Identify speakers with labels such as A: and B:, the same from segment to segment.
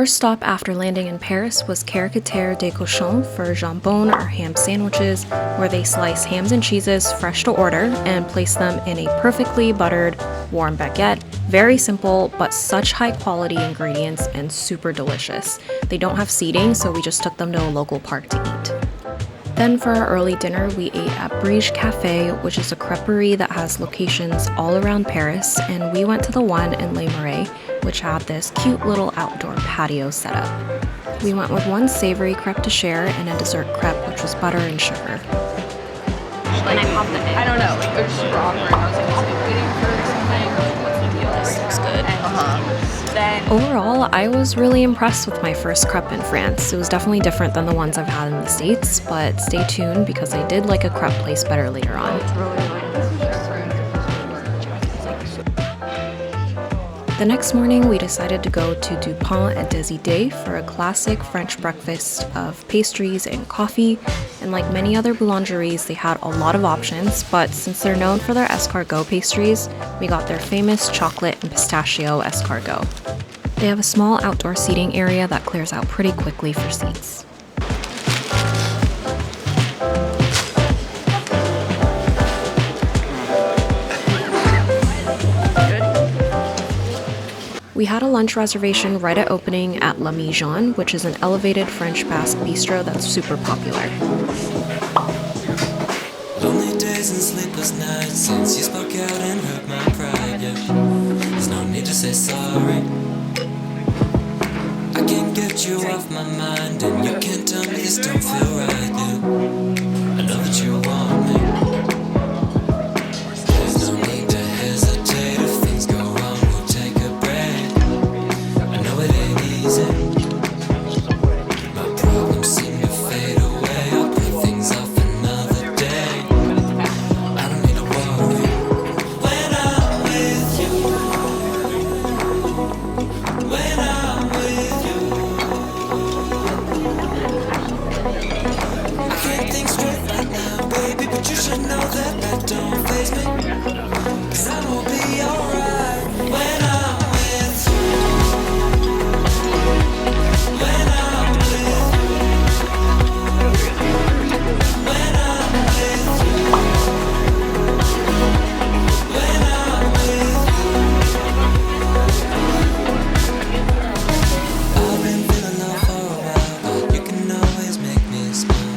A: first stop after landing in Paris was Caricature des Cochons for jambon or ham sandwiches, where they slice hams and cheeses fresh to order and place them in a perfectly buttered, warm baguette. Very simple, but such high quality ingredients and super delicious. They don't have seating, so we just took them to a local park to eat. Then for our early dinner, we ate at Brige Cafe, which is a creperie that has locations all around Paris, and we went to the one in Les Marais, which had this cute little outdoor patio setup. We went with one savory crepe de chair and a dessert crepe, which was butter and sugar.
B: When I popped it in, I don't know, like it was just raw bread. I was like, is it waiting for something? What's the deal? This looks good. Then
A: overall, I was really impressed with my first crepe in France. It was definitely different than the ones I've had in the States, but stay tuned because I did like a crepe place better later on. The next morning, we decided to go to Du Pain et des Idées for a classic French breakfast of pastries and coffee. And like many other boulangeries, they had a lot of options, but since they're known for their escargot pastries, we got their famous chocolate and pistachio escargot. They have a small outdoor seating area that clears out pretty quickly for seats. We had a lunch reservation right at opening at La Mijon, which is an elevated French Basque bistro that's super popular.
C: Lonely days and sleepless nights since you spoke out and hurt my pride, yeah. There's no need to say sorry. I can't get you off my mind and you can't tell me this don't feel right, yeah. I know that you want me. There's no need to hesitate. If things go wrong, we'll take a break. I know it ain't easy. My problems seem to fade away. I'll put things off another day. I don't need to worry when I'm with you. When I'm with you, I can't think straight right now, baby, but you should know that that don't faze me. 'Cause I will be alright when I'm with you. When I'm with you. When I'm with you. When I'm with you. I've been feeling low for a while, but you can always make me smile.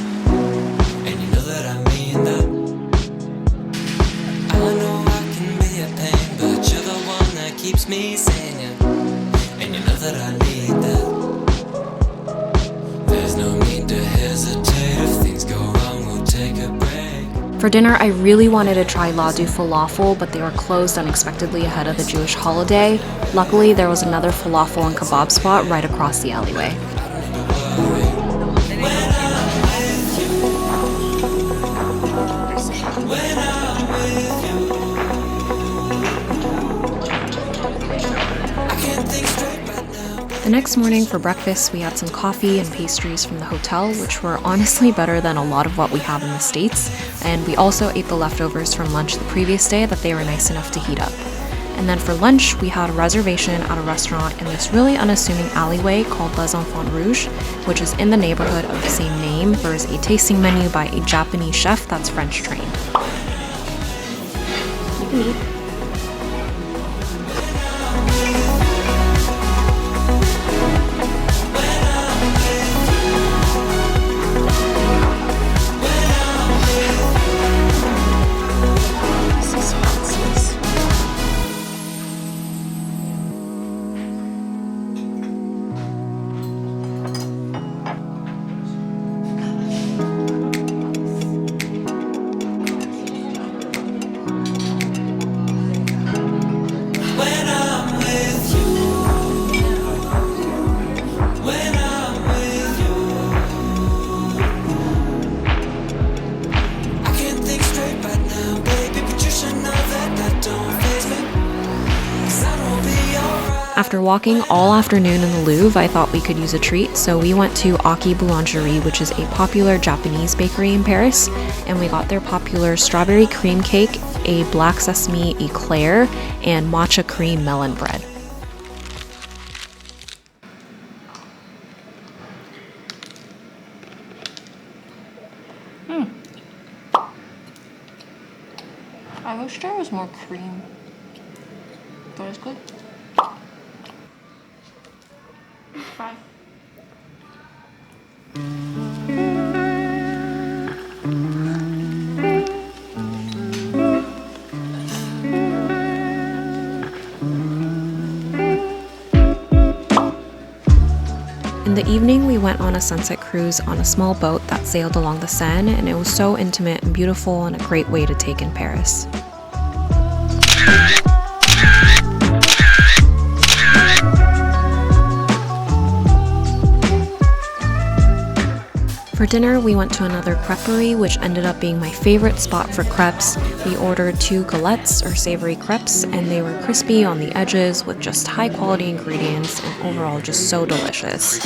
C: And you know that I mean that. I know I can be a pain, but you're the one that keeps me sane, yeah. And you know that I need that. There's no need to hesitate. If things go wrong, we'll take a break.
A: For dinner, I really wanted to try La Du Falafel, but they were closed unexpectedly ahead of the Jewish holiday. Luckily, there was another falafel and kebab spot right across the alleyway. The next morning for breakfast, we had some coffee and pastries from the hotel, which were honestly better than a lot of what we have in the States. And we also ate the leftovers from lunch the previous day that they were nice enough to heat up. And then for lunch, we had a reservation at a restaurant in this really unassuming alleyway called Les Enfants Rouges, which is in the neighborhood of the same name. There's a tasting menu by a Japanese chef that's French trained. You can eat. After walking all afternoon in the Louvre, I thought we could use a treat, so we went to Aki Boulangerie, which is a popular Japanese bakery in Paris, and we got their popular strawberry cream cake, a black sesame eclair, and matcha cream melon bread.
B: I wish there was more cream, but it's good. Bye.
A: In the evening, we went on a sunset cruise on a small boat that sailed along the Seine, and it was so intimate and beautiful and a great way to take in Paris. For dinner, we went to another creperie, which ended up being my favorite spot for crepes. We ordered 2 galettes or savory crepes, and they were crispy on the edges with just high quality ingredients and overall just so delicious.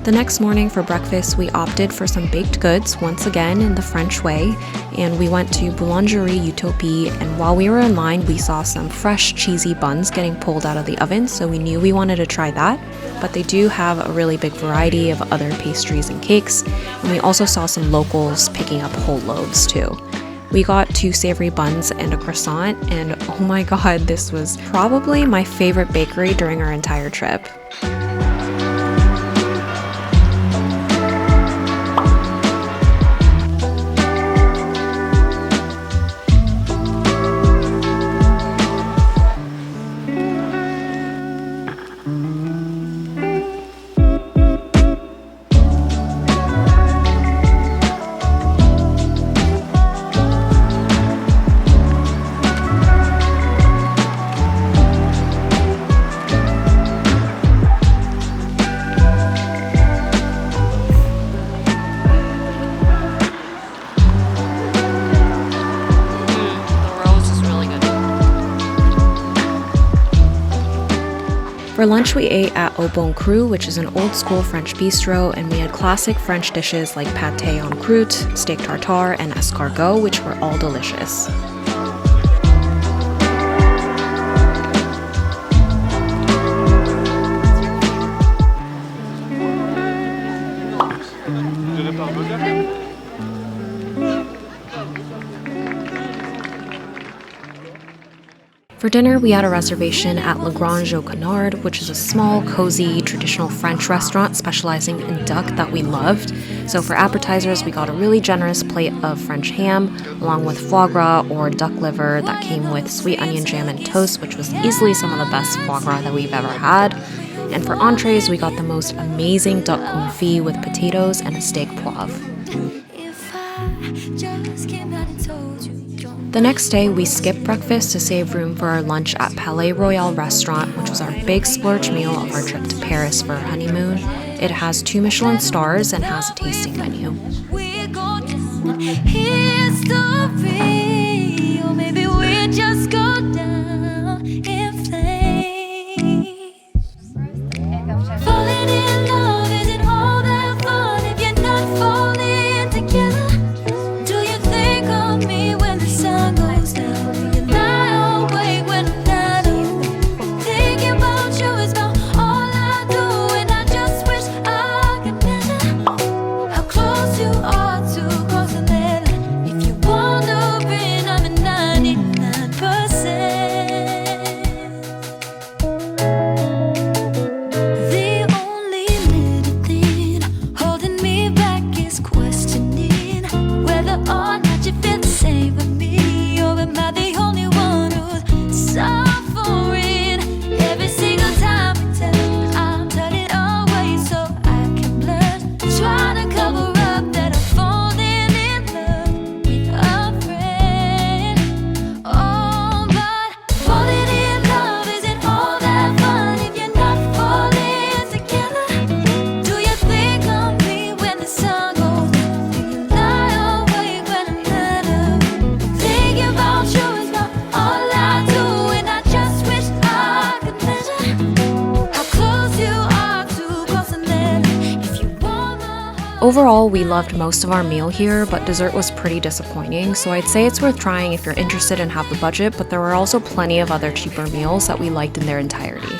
A: The next morning for breakfast, we opted for some baked goods, once again in the French way, and we went to Boulangerie Utopie, and while we were in line, we saw some fresh cheesy buns getting pulled out of the oven, so we knew we wanted to try that. But they do have a really big variety of other pastries and cakes, and we also saw some locals picking up whole loaves too. We got 2 savory buns and a croissant, and oh my god, this was probably my favorite bakery during our entire trip. For lunch, we ate at Au Bon Cru, which is an old-school French bistro, and we had classic French dishes like pâté en croûte, steak tartare, and escargot, which were all delicious. For dinner, we had a reservation at Le Grange au Canard, which is a small, cozy, traditional French restaurant specializing in duck that we loved. So for appetizers, we got a really generous plate of French ham, along with foie gras or duck liver that came with sweet onion jam and toast, which was easily some of the best foie gras that we've ever had. And for entrees, we got the most amazing duck confit with potatoes and a steak poivre. The next day, we skipped breakfast to save room for our lunch at Palais Royal restaurant, which was our big splurge meal of our trip to Paris for our honeymoon. It has 2 Michelin stars and has a tasting menu. Overall, we loved most of our meal here, but dessert was pretty disappointing, so I'd say it's worth trying if you're interested and have the budget, but there were also plenty of other cheaper meals that we liked in their entirety.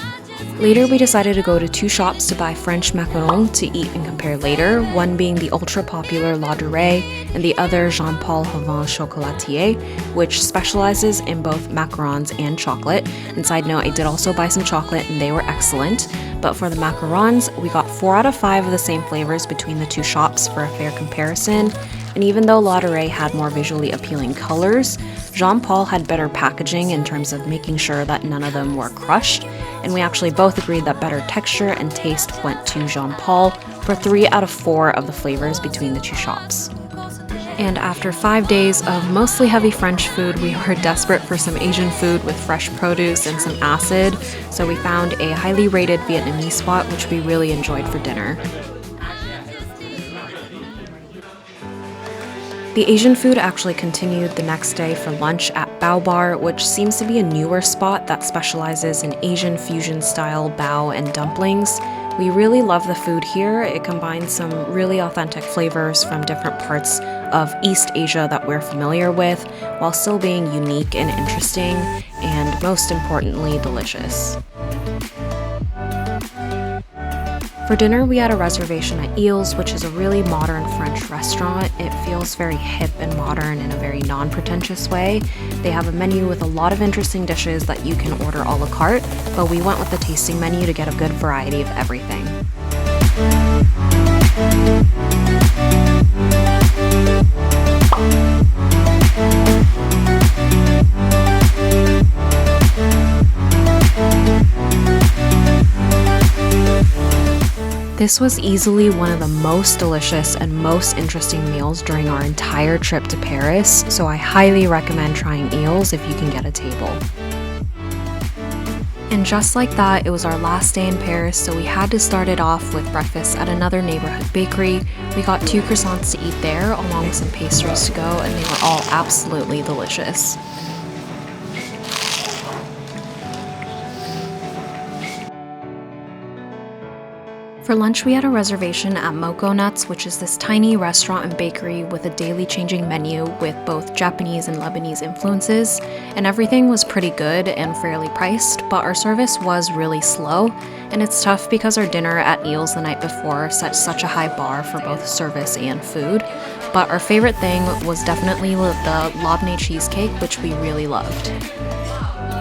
A: Later, we decided to go to two shops to buy French macarons to eat and compare later, one being the ultra-popular La Durée and the other Jean-Paul Havant Chocolatier, which specializes in both macarons and chocolate. And side note, I did also buy some chocolate and they were excellent. But for the macarons, we got 4 out of 5 of the same flavors between the two shops for a fair comparison. And even though La Durée had more visually appealing colors, Jean-Paul had better packaging in terms of making sure that none of them were crushed, and we actually both agreed that better texture and taste went to Jean-Paul for 3 out of 4 of the flavors between the two shops. And after 5 days of mostly heavy French food, we were desperate for some Asian food with fresh produce and some acid, so we found a highly rated Vietnamese spot which we really enjoyed for dinner. The Asian food actually continued the next day for lunch at Bao Bar, which seems to be a newer spot that specializes in Asian fusion style bao and dumplings. We really love the food here. It combines some really authentic flavors from different parts of East Asia that we're familiar with, while still being unique and interesting, and most importantly, delicious. For dinner, we had a reservation at Eels, which is a really modern French restaurant. It feels very hip and modern in a very non-pretentious way. They have a menu with a lot of interesting dishes that you can order a la carte, but we went with the tasting menu to get a good variety of everything. This was easily one of the most delicious and most interesting meals during our entire trip to Paris, so I highly recommend trying Eels if you can get a table. And just like that, it was our last day in Paris, so we had to start it off with breakfast at another neighborhood bakery. We got 2 croissants to eat there, along with some pastries to go, and they were all absolutely delicious. For lunch, we had a reservation at Moko Nuts, which is this tiny restaurant and bakery with a daily changing menu with both Japanese and Lebanese influences, and everything was pretty good and fairly priced, but our service was really slow, and it's tough because our dinner at Eels the night before set such a high bar for both service and food. But our favorite thing was definitely the labneh cheesecake, which we really loved.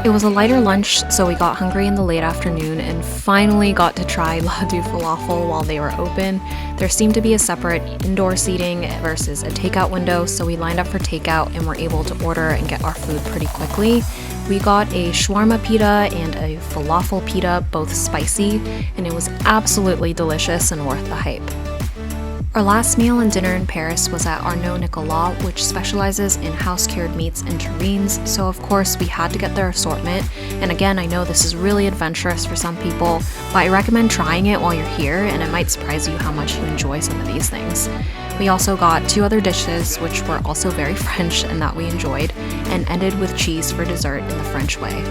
A: It was a lighter lunch, so we got hungry in the late afternoon and finally got to try Ladu falafel while they were open. There seemed to be a separate indoor seating versus a takeout window, so we lined up for takeout and were able to order and get our food pretty quickly. We got a shawarma pita and a falafel pita, both spicy, and it was absolutely delicious and worth the hype. Our last meal and dinner in Paris was at Arnaud Nicolas, which specializes in house-cured meats and terrines, so of course we had to get their assortment. And again, I know this is really adventurous for some people, but I recommend trying it while you're here, and it might surprise you how much you enjoy some of these things. We also got 2 other dishes, which were also very French and that we enjoyed, and ended with cheese for dessert in the French way.